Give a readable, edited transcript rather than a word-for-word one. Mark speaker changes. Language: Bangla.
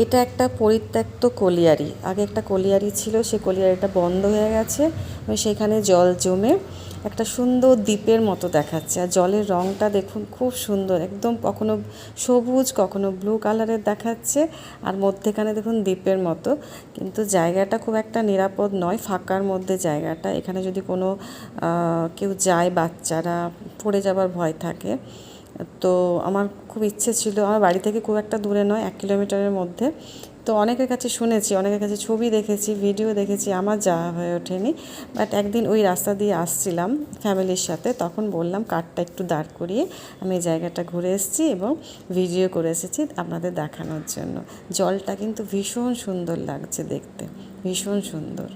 Speaker 1: এটা একটা পরিত্যক্ত কলিয়ারি। আগে একটা কলিয়ারি ছিল, সেই কলিয়ারিটা বন্ধ হয়ে গেছে এবং সেখানে জল জমে একটা সুন্দর দ্বীপের মতো দেখাচ্ছে। আর জলের রঙটা দেখুন খুব সুন্দর, একদম কখনো সবুজ কখনো ব্লু কালারের দেখাচ্ছে। আর মধ্যেখানে দেখুন দ্বীপের মতো, কিন্তু জায়গাটা খুব একটা নিরাপদ নয়, ফাঁকার মধ্যে জায়গাটা। এখানে যদি কোনো কেউ যায়, বাচ্চারা পড়ে যাবার ভয় থাকে। তো আমার খুব ইচ্ছে ছিল, আমার বাড়ি থেকে খুব একটা দূরে নয়, 1 কিলোমিটারের মধ্যে। তো অনেকের কাছে শুনেছি, অনেকের কাছে ছবি দেখেছি, ভিডিও দেখেছি, আমার যাওয়া হয়ে ওঠেনি। বাট একদিন ওই রাস্তা দিয়ে আসছিলাম ফ্যামিলির সাথে, তখন বললাম কারটা একটু দাঁড় করিয়ে আমি এই জায়গাটা ঘুরে এসেছি এবং ভিডিও করে এসেছি আপনাদের দেখানোর জন্য। জলটা কিন্তু ভীষণ সুন্দর লাগছে দেখতে, ভীষণ সুন্দর।